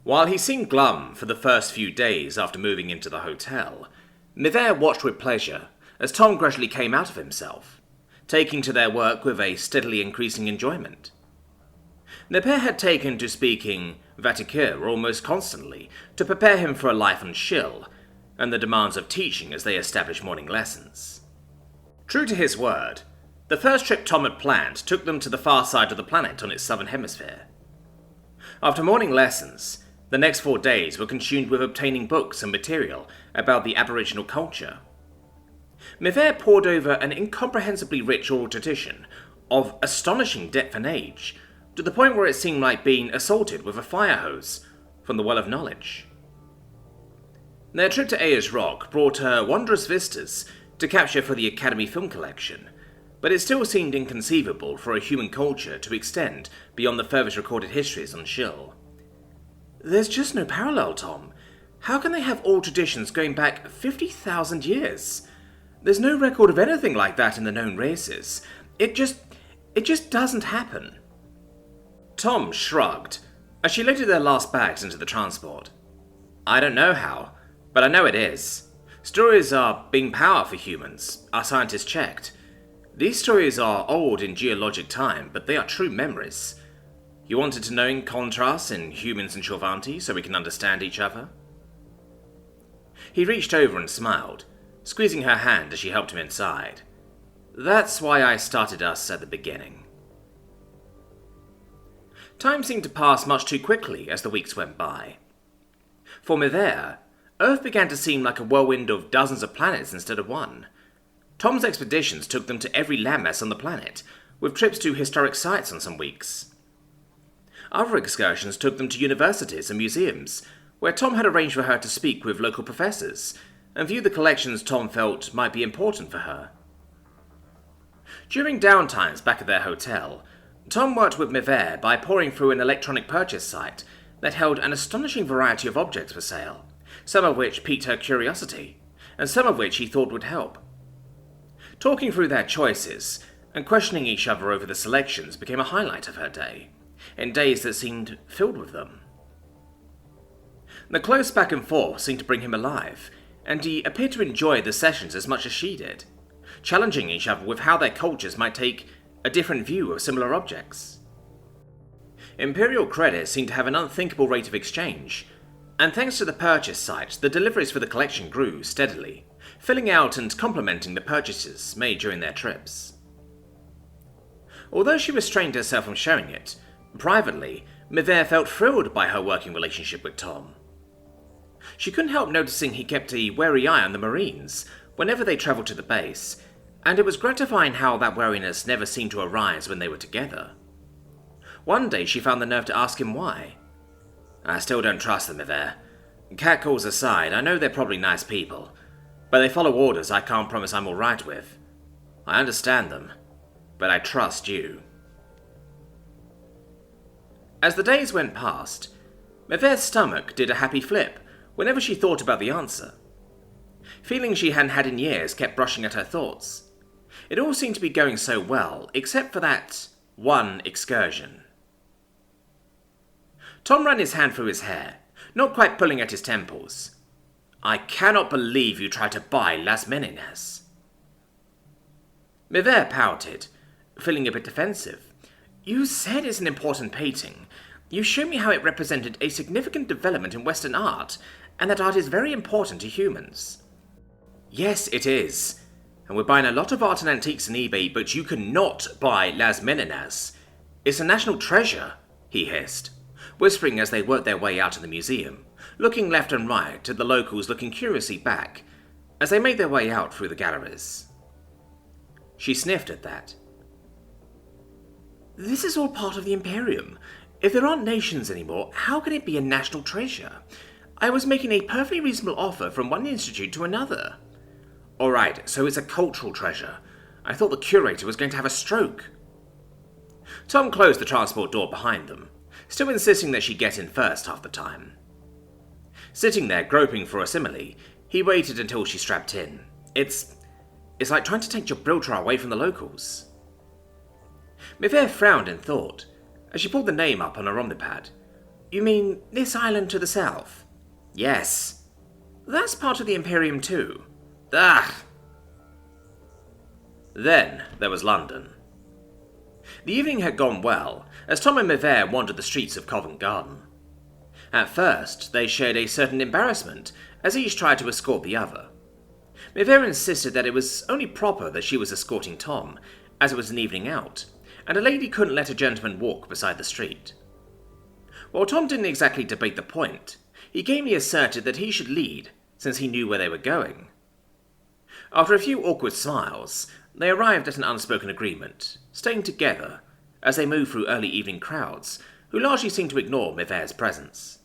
While he seemed glum for the first few days after moving into the hotel, Mivert watched with pleasure as Tom gradually came out of himself, taking to their work with a steadily increasing enjoyment. The pair had taken to speaking Vatiqueur almost constantly to prepare him for a life on Schill and the demands of teaching as they established morning lessons. True to his word, the first trip Tom had planned took them to the far side of the planet on its southern hemisphere. After morning lessons, the next 4 days were consumed with obtaining books and material about the Aboriginal culture. Mivert pored over an incomprehensibly rich oral tradition of astonishing depth and age, to the point where it seemed like being assaulted with a fire hose from the well of knowledge. Their trip to Ayers Rock brought her wondrous vistas to capture for the Academy Film Collection, but it still seemed inconceivable for a human culture to extend beyond the furthest recorded histories on Schill. There's just no parallel, Tom. How can they have oral traditions going back 50,000 years? There's no record of anything like that in the known races. It just doesn't happen. Tom shrugged as she loaded their last bags into the transport. I don't know how, but I know it is. Stories are being power for humans. Our scientists checked. These stories are old in geologic time, but they are true memories. You wanted to know in contrasts in humans and Shorvanti so we can understand each other? He reached over and smiled, squeezing her hand as she helped him inside. That's why I started us at the beginning. Time seemed to pass much too quickly as the weeks went by. For Mivert, Earth began to seem like a whirlwind of dozens of planets instead of one. Tom's expeditions took them to every landmass on the planet, with trips to historic sites on some weeks. Other excursions took them to universities and museums, where Tom had arranged for her to speak with local professors and view the collections Tom felt might be important for her. During downtimes back at their hotel, Tom worked with Mivert by poring through an electronic purchase site that held an astonishing variety of objects for sale, some of which piqued her curiosity, and some of which he thought would help. Talking through their choices and questioning each other over the selections became a highlight of her day, in days that seemed filled with them. The close back and forth seemed to bring him alive, and he appeared to enjoy the sessions as much as she did, challenging each other with how their cultures might take a different view of similar objects. Imperial credits seemed to have an unthinkable rate of exchange, and thanks to the purchase site, the deliveries for the collection grew steadily, filling out and complementing the purchases made during their trips. Although she restrained herself from showing it, privately, Mivert felt thrilled by her working relationship with Tom. She couldn't help noticing he kept a wary eye on the Marines whenever they travelled to the base, and it was gratifying how that wariness never seemed to arise when they were together. One day she found the nerve to ask him why. I still don't trust them, Mivert. Catcalls aside, I know they're probably nice people, but they follow orders I can't promise I'm alright with. I understand them, but I trust you. As the days went past, Mivert's stomach did a happy flip whenever she thought about the answer. Feelings she hadn't had in years kept brushing at her thoughts. It all seemed to be going so well, except for that one excursion. Tom ran his hand through his hair, not quite pulling at his temples. I cannot believe you tried to buy Las Meninas. Mivert pouted, feeling a bit defensive. You said it's an important painting. You showed me how it represented a significant development in Western art, and that art is very important to humans. Yes, it is. And we're buying a lot of art and antiques on eBay, but you cannot buy Las Meninas. It's a national treasure, he hissed, whispering as they worked their way out of the museum, looking left and right at the locals looking curiously back as they made their way out through the galleries. She sniffed at that. This is all part of the Imperium. If there aren't nations anymore, how can it be a national treasure? I was making a perfectly reasonable offer from one institute to another. Alright, so it's a cultural treasure. I thought the curator was going to have a stroke. Tom closed the transport door behind them, still insisting that she get in first half the time. Sitting there groping for a simile, he waited until she strapped in. It's like trying to take Gibraltar away from the locals. Mivert frowned in thought as she pulled the name up on her omnipad. You mean this island to the south? Yes. That's part of the Imperium too. Ugh! Then there was London. The evening had gone well, as Tom and Mivert wandered the streets of Covent Garden. At first, they shared a certain embarrassment, as each tried to escort the other. Mivert insisted that it was only proper that she was escorting Tom, as it was an evening out, and a lady couldn't let a gentleman walk beside the street. While Tom didn't exactly debate the point, he gamely asserted that he should lead, since he knew where they were going. After a few awkward smiles, they arrived at an unspoken agreement, staying together as they moved through early evening crowds, who largely seemed to ignore Mivert's presence.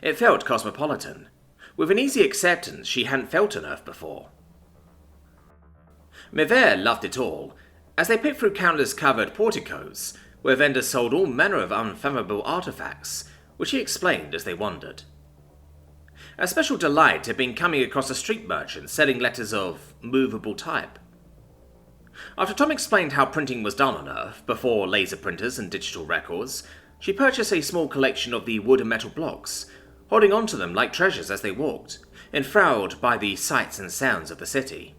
It felt cosmopolitan, with an easy acceptance she hadn't felt on Earth before. Mivert loved it all, as they picked through countless covered porticos, where vendors sold all manner of unfathomable artifacts, which he explained as they wandered. A special delight had been coming across a street merchant selling letters of movable type. After Tom explained how printing was done on Earth, before laser printers and digital records, she purchased a small collection of the wood and metal blocks, holding on to them like treasures as they walked, enthralled by the sights and sounds of the city.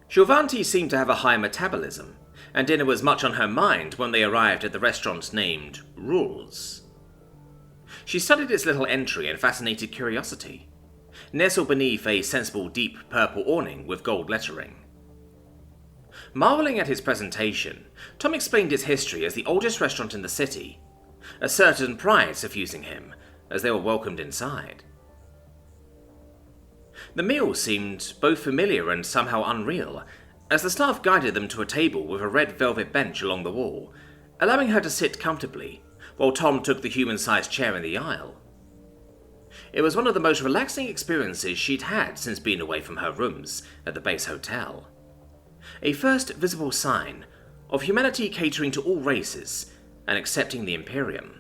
Giovanni seemed to have a high metabolism, and dinner was much on her mind when they arrived at the restaurant named Rules. She studied its little entry in fascinated curiosity, nestled beneath a sensible deep purple awning with gold lettering. Marvelling at its presentation, Tom explained its history as the oldest restaurant in the city, a certain pride suffusing him as they were welcomed inside. The meal seemed both familiar and somehow unreal, as the staff guided them to a table with a red velvet bench along the wall, allowing her to sit comfortably, while Tom took the human-sized chair in the aisle. It was one of the most relaxing experiences she'd had since being away from her rooms at the base hotel. A first visible sign of humanity catering to all races and accepting the Imperium.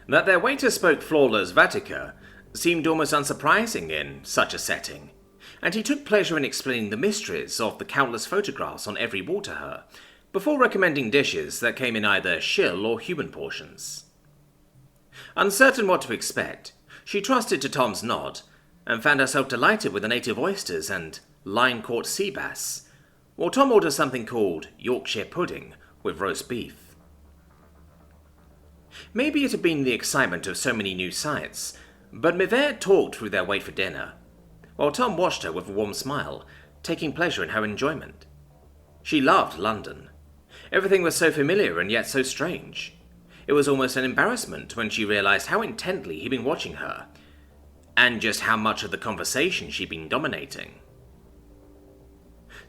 That their waiter spoke flawless Vatica seemed almost unsurprising in such a setting, and he took pleasure in explaining the mysteries of the countless photographs on every wall to her, before recommending dishes that came in either shill or human portions. Uncertain what to expect, she trusted to Tom's nod, and found herself delighted with the native oysters and line-caught sea bass, while Tom ordered something called Yorkshire pudding with roast beef. Maybe it had been the excitement of so many new sights, but Mivert talked through their wait for dinner, while Tom watched her with a warm smile, taking pleasure in her enjoyment. She loved London. Everything was so familiar and yet so strange. It was almost an embarrassment when she realized how intently he'd been watching her, and just how much of the conversation she'd been dominating.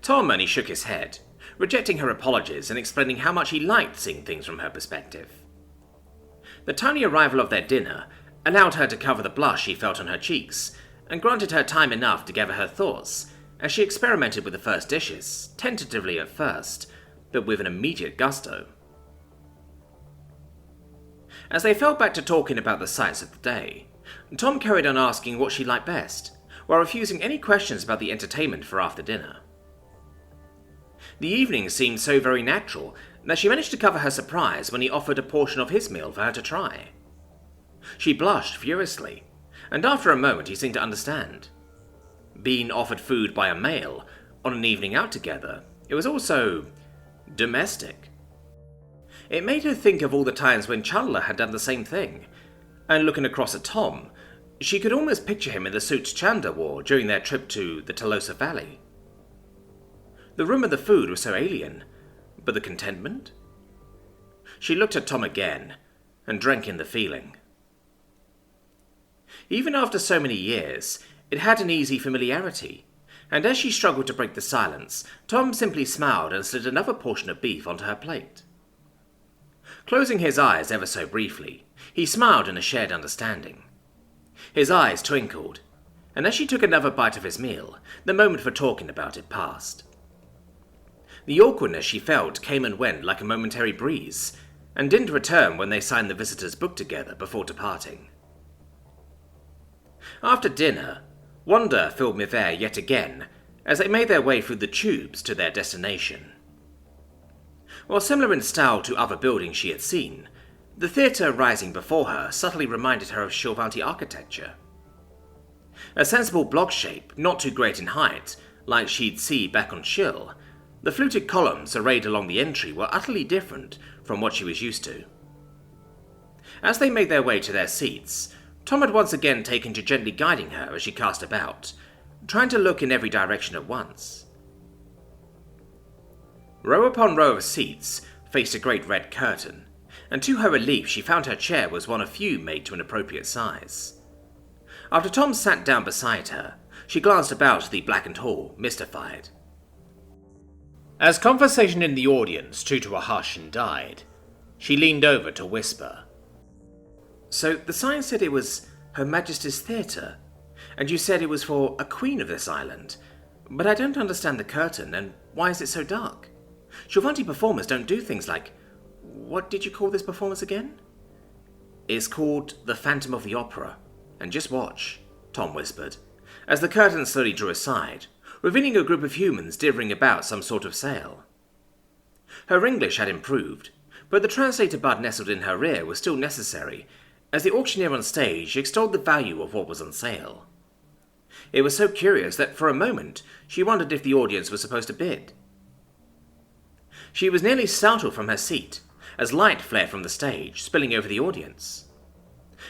Tom only shook his head, rejecting her apologies and explaining how much he liked seeing things from her perspective. The tiny arrival of their dinner allowed her to cover the blush she felt on her cheeks, and granted her time enough to gather her thoughts, as she experimented with the first dishes, tentatively at first, but with an immediate gusto. As they fell back to talking about the sights of the day, Tom carried on asking what she liked best, while refusing any questions about the entertainment for after dinner. The evening seemed so very natural that she managed to cover her surprise when he offered a portion of his meal for her to try. She blushed furiously, and after a moment he seemed to understand. Being offered food by a male on an evening out together, it was also domestic. It made her think of all the times when Chandler had done the same thing, and looking across at Tom, she could almost picture him in the suits Chandler wore during their trip to the Tolosa Valley. The room and the food were so alien, but the contentment? She looked at Tom again, and drank in the feeling. Even after so many years, it had an easy familiarity, and as she struggled to break the silence, Tom simply smiled and slid another portion of beef onto her plate. Closing his eyes ever so briefly, he smiled in a shared understanding. His eyes twinkled, and as she took another bite of his meal, the moment for talking about it passed. The awkwardness she felt came and went like a momentary breeze, and didn't return when they signed the visitor's book together before departing. After dinner, wonder filled Mivert yet again as they made their way through the tubes to their destination. While similar in style to other buildings she had seen, the theatre rising before her subtly reminded her of Shilvanti architecture. A sensible block shape, not too great in height, like she'd see back on Shill, the fluted columns arrayed along the entry were utterly different from what she was used to. As they made their way to their seats, Tom had once again taken to gently guiding her as she cast about, trying to look in every direction at once. Row upon row of seats faced a great red curtain, and to her relief she found her chair was one of few made to an appropriate size. After Tom sat down beside her, she glanced about the blackened hall, mystified. As conversation in the audience drew to a hush and died, she leaned over to whisper. "So the sign said it was Her Majesty's Theatre, and you said it was for a queen of this island, but I don't understand the curtain, and why is it so dark? Shilvanti performers don't do things like... What did you call this performance again?" "It's called The Phantom of the Opera, and just watch," Tom whispered, as the curtain slowly drew aside, revealing a group of humans dithering about some sort of sale. Her English had improved, but the translator bud nestled in her ear was still necessary, as the auctioneer on stage extolled the value of what was on sale. It was so curious that for a moment she wondered if the audience was supposed to bid. She was nearly startled from her seat, as light flared from the stage, spilling over the audience.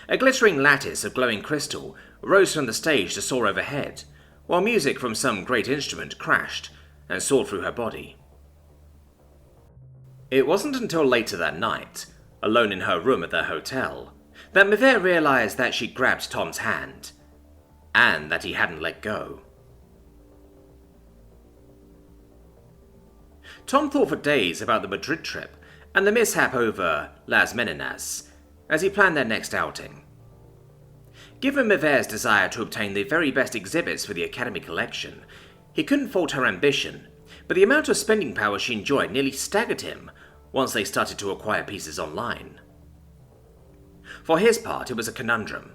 A glittering lattice of glowing crystal rose from the stage to soar overhead, while music from some great instrument crashed and soared through her body. It wasn't until later that night, alone in her room at their hotel, that Mivert realized that she'd grabbed Tom's hand, and that he hadn't let go. Tom thought for days about the Madrid trip and the mishap over Las Meninas as he planned their next outing. Given Mivert's desire to obtain the very best exhibits for the Academy collection, he couldn't fault her ambition, but the amount of spending power she enjoyed nearly staggered him once they started to acquire pieces online. For his part, it was a conundrum.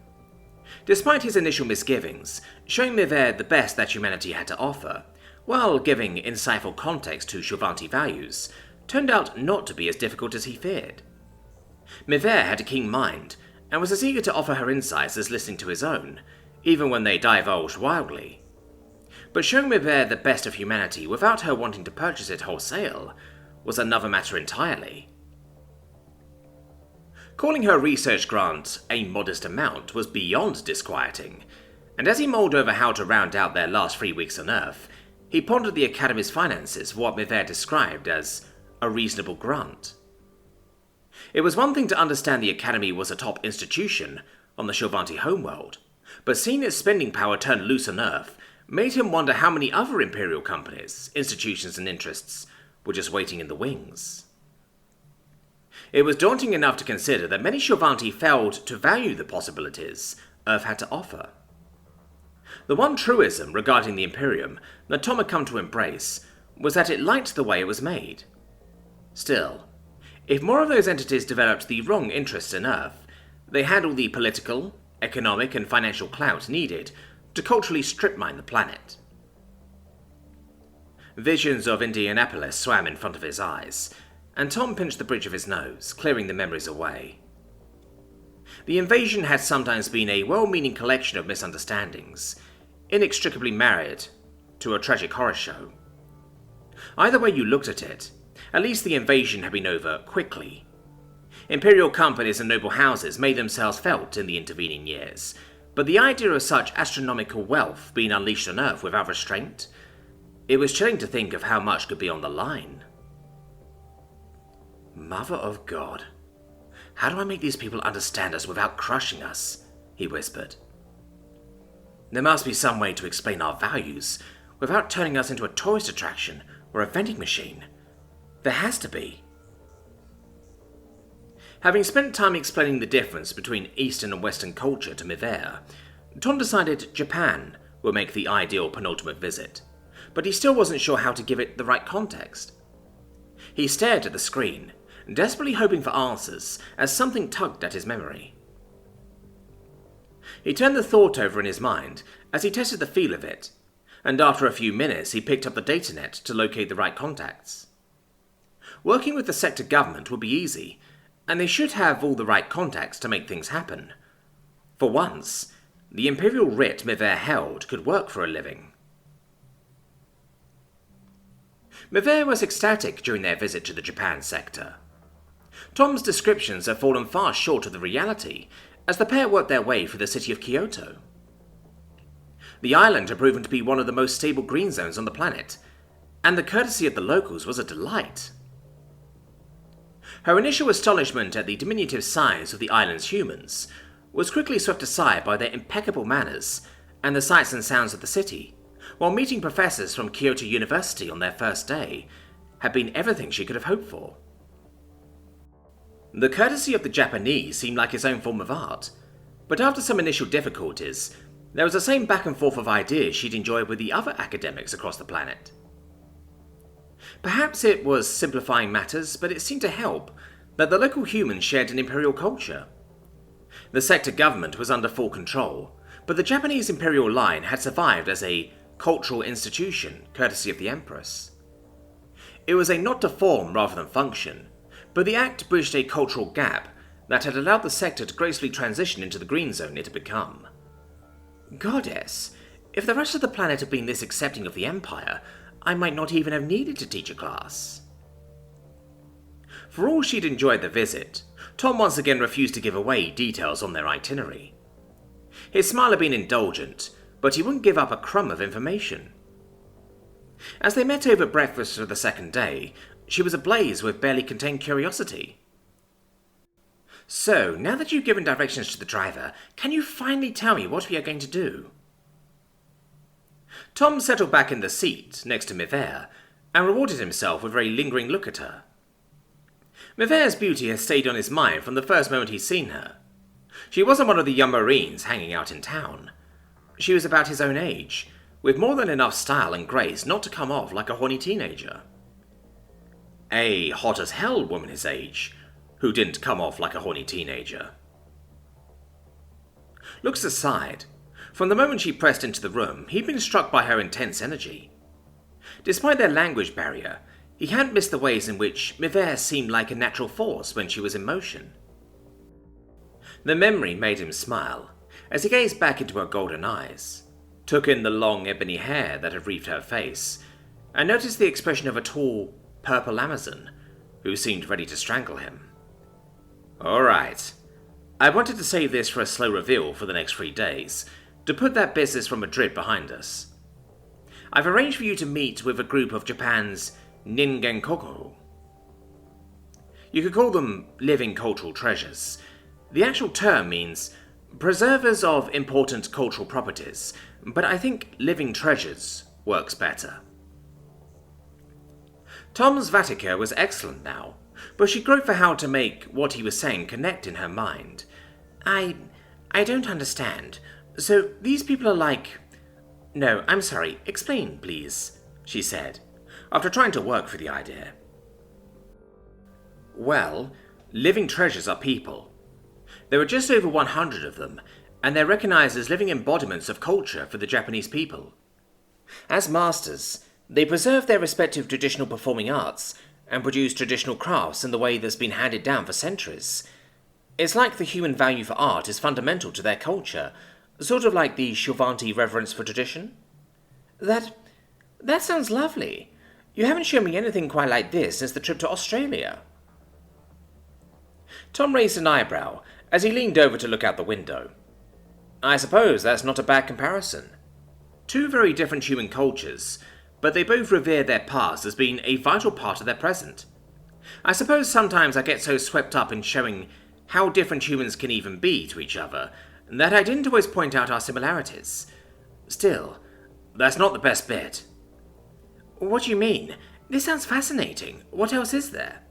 Despite his initial misgivings, showing Mivert the best that humanity had to offer, while giving insightful context to Shilvanti values, turned out not to be as difficult as he feared. Mivert had a keen mind, and was as eager to offer her insights as listening to his own, even when they divulged wildly. But showing Mivert the best of humanity without her wanting to purchase it wholesale was another matter entirely. Calling her research grant a modest amount was beyond disquieting, and as he mulled over how to round out their last 3 weeks on Earth, he pondered the Academy's finances for what Mivert described as a reasonable grant. It was one thing to understand the Academy was a top institution on the Shilvanti homeworld, but seeing its spending power turn loose on Earth made him wonder how many other Imperial companies, institutions and interests were just waiting in the wings. It was daunting enough to consider that many Shilvanti failed to value the possibilities Earth had to offer. The one truism regarding the Imperium that Tom had come to embrace was that it liked the way it was made. Still, if more of those entities developed the wrong interests in Earth, they had all the political, economic and financial clout needed to culturally strip-mine the planet. Visions of Indianapolis swam in front of his eyes, and Tom pinched the bridge of his nose, clearing the memories away. The invasion had sometimes been a well-meaning collection of misunderstandings, inextricably married to a tragic horror show. Either way you looked at it, at least the invasion had been over quickly. Imperial companies and noble houses made themselves felt in the intervening years, but the idea of such astronomical wealth being unleashed on Earth without restraint, it was chilling to think of how much could be on the line. Mother of God, how do I make these people understand us without crushing us? He whispered. There must be some way to explain our values without turning us into a tourist attraction or a vending machine. There has to be. Having spent time explaining the difference between Eastern and Western culture to Mivert, Tom decided Japan would make the ideal penultimate visit, but he still wasn't sure how to give it the right context. He stared at the screen, desperately hoping for answers as something tugged at his memory. He turned the thought over in his mind as he tested the feel of it, and after a few minutes he picked up the datanet to locate the right contacts. Working with the sector government would be easy, and they should have all the right contacts to make things happen. For once, the imperial writ Mivere held could work for a living. Mivere was ecstatic during their visit to the Japan sector. Tom's descriptions have fallen far short of the reality as the pair worked their way through the city of Kyoto. The island had proven to be one of the most stable green zones on the planet, and the courtesy of the locals was a delight. Her initial astonishment at the diminutive size of the island's humans was quickly swept aside by their impeccable manners and the sights and sounds of the city, while meeting professors from Kyoto University on their first day had been everything she could have hoped for. The courtesy of the Japanese seemed like its own form of art, but after some initial difficulties, there was the same back and forth of ideas she'd enjoyed with the other academics across the planet. Perhaps it was simplifying matters, but it seemed to help that the local humans shared an imperial culture. The sector government was under full control, but the Japanese imperial line had survived as a cultural institution courtesy of the Empress. It was a nod to form rather than function, but the act bridged a cultural gap that had allowed the sector to gracefully transition into the green zone it had become. Goddess, if the rest of the planet had been this accepting of the Empire, I might not even have needed to teach a class. For all she'd enjoyed the visit, Tom once again refused to give away details on their itinerary. His smile had been indulgent, but he wouldn't give up a crumb of information. As they met over breakfast for the second day, she was ablaze with barely contained curiosity. So, now that you've given directions to the driver, can you finally tell me what we are going to do? Tom settled back in the seat next to Mivere and rewarded himself with a very lingering look at her. Mivere's beauty had stayed on his mind from the first moment he'd seen her. She wasn't one of the young marines hanging out in town. She was about his own age, with more than enough style and grace not to come off like a horny teenager. A hot-as-hell woman his age, who didn't come off like a horny teenager. Looks aside, from the moment she pressed into the room, he'd been struck by her intense energy. Despite their language barrier, he hadn't missed the ways in which Mivere seemed like a natural force when she was in motion. The memory made him smile, as he gazed back into her golden eyes, took in the long ebony hair that had wreathed her face, and noticed the expression of a tall, purple Amazon, who seemed ready to strangle him. All right. I wanted to save this for a slow reveal for the next 3 days, to put that business from Madrid behind us. I've arranged for you to meet with a group of Japan's Ningen Kokoro. You could call them living cultural treasures. The actual term means preservers of important cultural properties, but I think living treasures works better. Tom's Vatica was excellent now, but she groped for how to make what he was saying connect in her mind. I don't understand. So these people are like... No, I'm sorry, explain, please, she said, after trying to work for the idea. Well, living treasures are people. There are just over 100 of them, and they're recognized as living embodiments of culture for the Japanese people. As masters, they preserve their respective traditional performing arts and produce traditional crafts in the way that's been handed down for centuries. It's like the human value for art is fundamental to their culture, sort of like the Shovanti reverence for tradition. That sounds lovely. You haven't shown me anything quite like this since the trip to Australia. Tom raised an eyebrow as he leaned over to look out the window. I suppose that's not a bad comparison. 2 very different human cultures, but they both revere their past as being a vital part of their present. I suppose sometimes I get so swept up in showing how different humans can even be to each other that I didn't always point out our similarities. Still, that's not the best bit. What do you mean? This sounds fascinating. What else is there?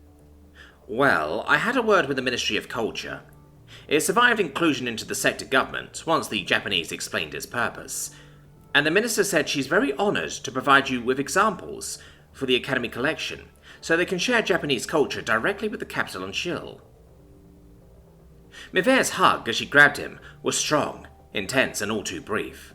Well, I had a word with the Ministry of Culture. It survived inclusion into the sector government once the Japanese explained its purpose, and the minister said she's very honoured to provide you with examples for the Academy collection so they can share Japanese culture directly with the capital on Shill. Mivere's hug as she grabbed him was strong, intense, and all too brief.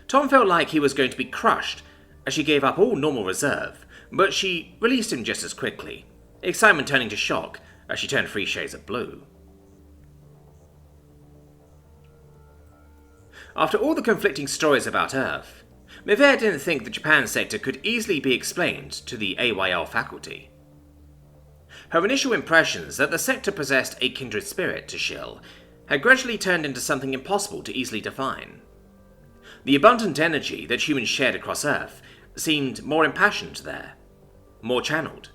Tom felt like he was going to be crushed as she gave up all normal reserve, but she released him just as quickly, excitement turning to shock as she turned 3 shades of blue. After all the conflicting stories about Earth, Mivere didn't think the Japan sector could easily be explained to the AYL faculty. Her initial impressions that the sector possessed a kindred spirit to Shill had gradually turned into something impossible to easily define. The abundant energy that humans shared across Earth seemed more impassioned there, more channeled.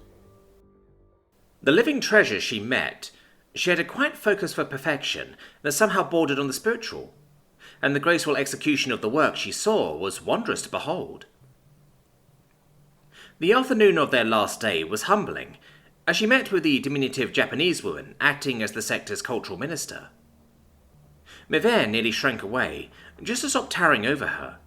The living treasures she met shared a quiet focus for perfection that somehow bordered on the spiritual, and the graceful execution of the work she saw was wondrous to behold. The afternoon of their last day was humbling, as she met with the diminutive Japanese woman acting as the sector's cultural minister. Mivere nearly shrank away, just to stop towering over her.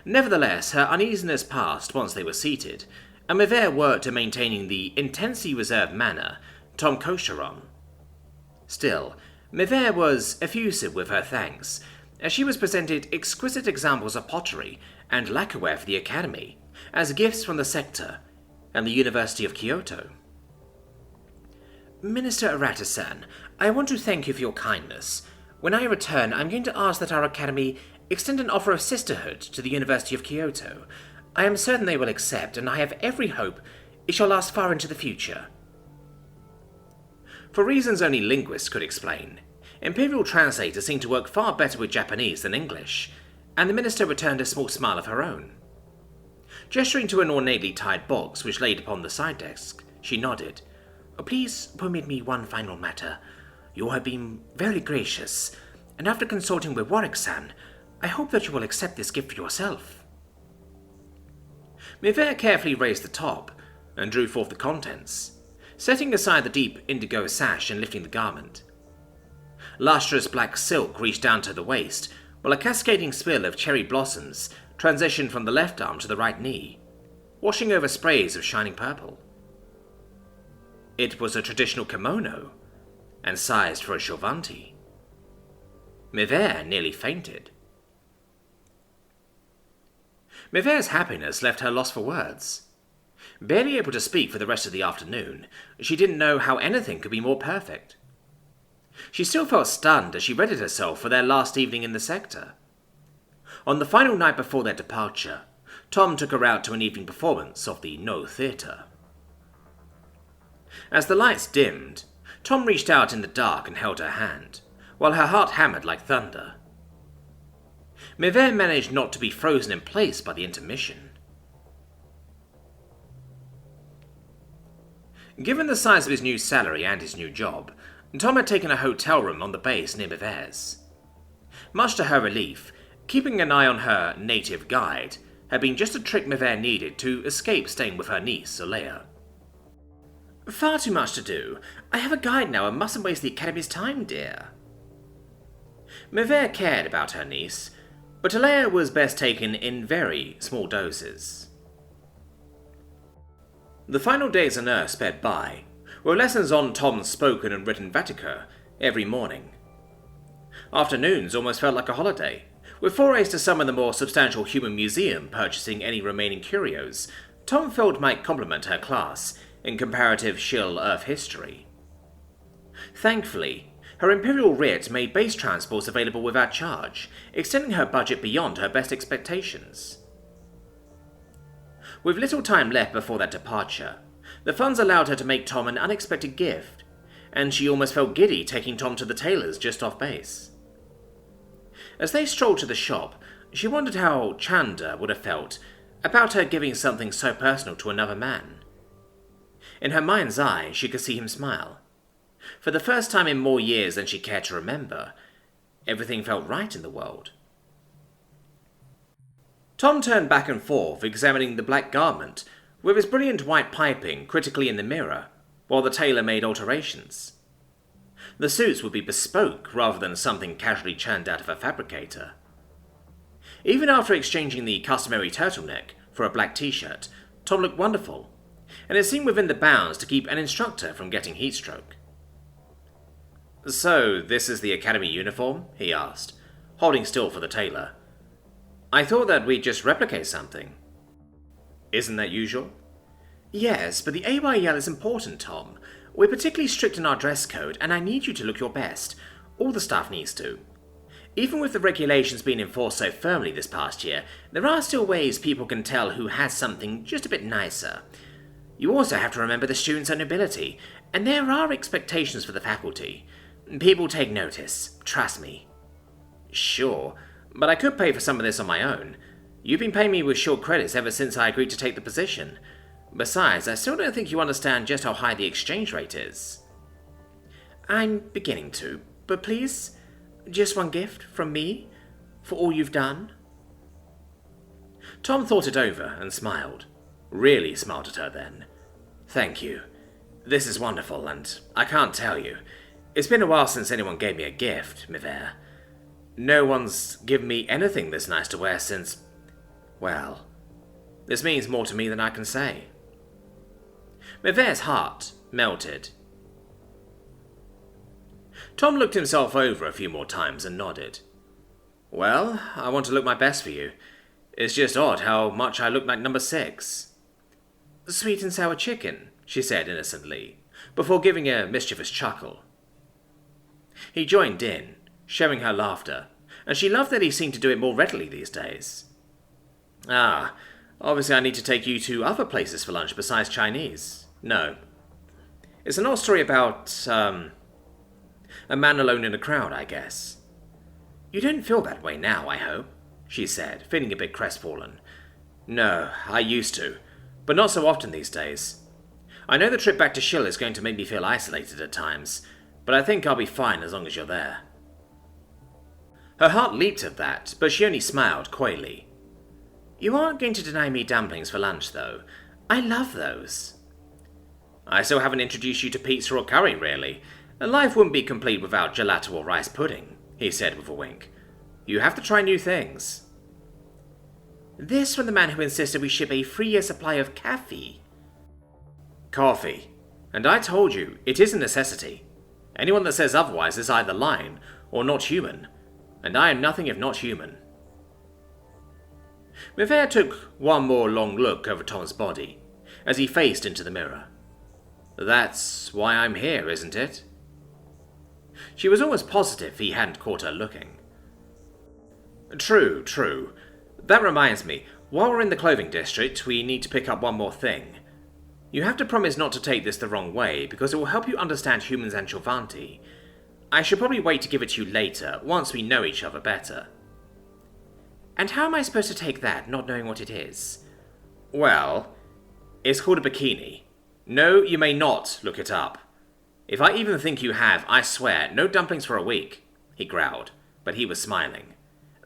Nevertheless, her uneasiness passed once they were seated, and Mivere worked at maintaining the intensely reserved manner Tom coached her on. Still, Mivere was effusive with her thanks, as she was presented exquisite examples of pottery and lacquerware for the Academy, as gifts from the sector and the University of Kyoto. Minister Arata-san, I want to thank you for your kindness. When I return, I'm going to ask that our Academy extend an offer of sisterhood to the University of Kyoto. I am certain they will accept, and I have every hope it shall last far into the future. For reasons only linguists could explain, Imperial Translator seemed to work far better with Japanese than English, and the minister returned a small smile of her own. Gesturing to an ornately tied box which laid upon the side desk, she nodded. Please permit me one final matter. You have been very gracious, and after consulting with Warwick-san, I hope that you will accept this gift for yourself. Mivere carefully raised the top and drew forth the contents, setting aside the deep indigo sash and lifting the garment. Lustrous black silk reached down to the waist, while a cascading spill of cherry blossoms transitioned from the left arm to the right knee, washing over sprays of shining purple. It was a traditional kimono, and sized for a shovanti. Mivere nearly fainted. Mivere's happiness left her lost for words. Barely able to speak for the rest of the afternoon, she didn't know how anything could be more perfect. She still felt stunned as she readied herself for their last evening in the sector. On the final night before their departure, Tom took her out to an evening performance of the No Theatre. As the lights dimmed, Tom reached out in the dark and held her hand, while her heart hammered like thunder. Mivere managed not to be frozen in place by the intermission. Given the size of his new salary and his new job, Tom had taken a hotel room on the base near Mivere's. Much to her relief, keeping an eye on her native guide had been just a trick Mivere needed to escape staying with her niece, Olea. Far too much to do. I have a guide now and mustn't waste the Academy's time, dear. Mivere cared about her niece, but Olea was best taken in very small doses. The final days on Earth sped by, with lessons on Tom's spoken and written Vatican every morning. Afternoons almost felt like a holiday, with forays to some of the more substantial human museum purchasing any remaining curios Tom felt might complement her class in comparative Shill Earth history. Thankfully, her Imperial writ made base transports available without charge, extending her budget beyond her best expectations. With little time left before that departure, the funds allowed her to make Tom an unexpected gift, and she almost felt giddy taking Tom to the tailor's just off base. As they strolled to the shop, she wondered how Chanda would have felt about her giving something so personal to another man. In her mind's eye, she could see him smile. For the first time in more years than she cared to remember, everything felt right in the world. Tom turned back and forth, examining the black garment, with his brilliant white piping critically in the mirror, while the tailor made alterations. The suits would be bespoke rather than something casually churned out of a fabricator. Even after exchanging the customary turtleneck for a black t-shirt, Tom looked wonderful, and it seemed within the bounds to keep an instructor from getting heatstroke. "So, this is the Academy uniform?" he asked, holding still for the tailor. "I thought that we'd just replicate something." "Isn't that usual?" Yes, but the AYL is important, Tom. We're particularly strict in our dress code, and I need you to look your best. All the staff needs to. Even with the regulations being enforced so firmly this past year, there are still ways people can tell who has something just a bit nicer. You also have to remember the students are nobility, and there are expectations for the faculty. People take notice, trust me. Sure, but I could pay for some of this on my own. You've been paying me with short credits ever since I agreed to take the position. Besides, I still don't think you understand just how high the exchange rate is. I'm beginning to, but please, just one gift from me for all you've done. Tom thought it over and smiled. Really smiled at her then. Thank you. This is wonderful, and I can't tell you. It's been a while since anyone gave me a gift, Mivere. No one's given me anything this nice to wear since... Well, this means more to me than I can say. Mivere's heart melted. Tom looked himself over a few more times and nodded. Well, I want to look my best for you. It's just odd how much I look like number 6. Sweet and sour chicken, she said innocently, before giving a mischievous chuckle. He joined in, sharing her laughter, and she loved that he seemed to do it more readily these days. Ah, obviously I need to take you to other places for lunch besides Chinese. No. It's an old story about, a man alone in a crowd, I guess. You don't feel that way now, I hope, she said, feeling a bit crestfallen. No, I used to, but not so often these days. I know the trip back to Shill is going to make me feel isolated at times, but I think I'll be fine as long as you're there. Her heart leaped at that, but she only smiled coyly. You aren't going to deny me dumplings for lunch, though. I love those. I still haven't introduced you to pizza or curry, really. Life wouldn't be complete without gelato or rice pudding, he said with a wink. You have to try new things. This from the man who insisted we ship a 3-year supply of coffee. Coffee. And I told you, it is a necessity. Anyone that says otherwise is either lying or not human, and I am nothing if not human. Mivere took one more long look over Tom's body as he faced into the mirror. That's why I'm here, isn't it? She was almost positive he hadn't caught her looking. True, true. That reminds me, while we're in the clothing district, we need to pick up one more thing. You have to promise not to take this the wrong way, because it will help you understand humans and Giovanni. I should probably wait to give it to you later, once we know each other better. And how am I supposed to take that, not knowing what it is? Well, it's called a bikini. No, you may not look it up. If I even think you have, I swear, no dumplings for a week, he growled, but he was smiling.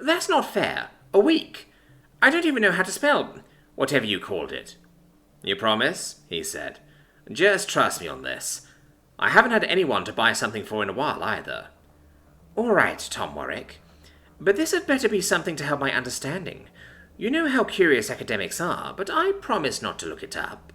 That's not fair. A week. I don't even know how to spell whatever you called it. You promise? He said. Just trust me on this. I haven't had anyone to buy something for in a while either. All right, Tom Warwick. But this had better be something to help my understanding. You know how curious academics are, but I promise not to look it up.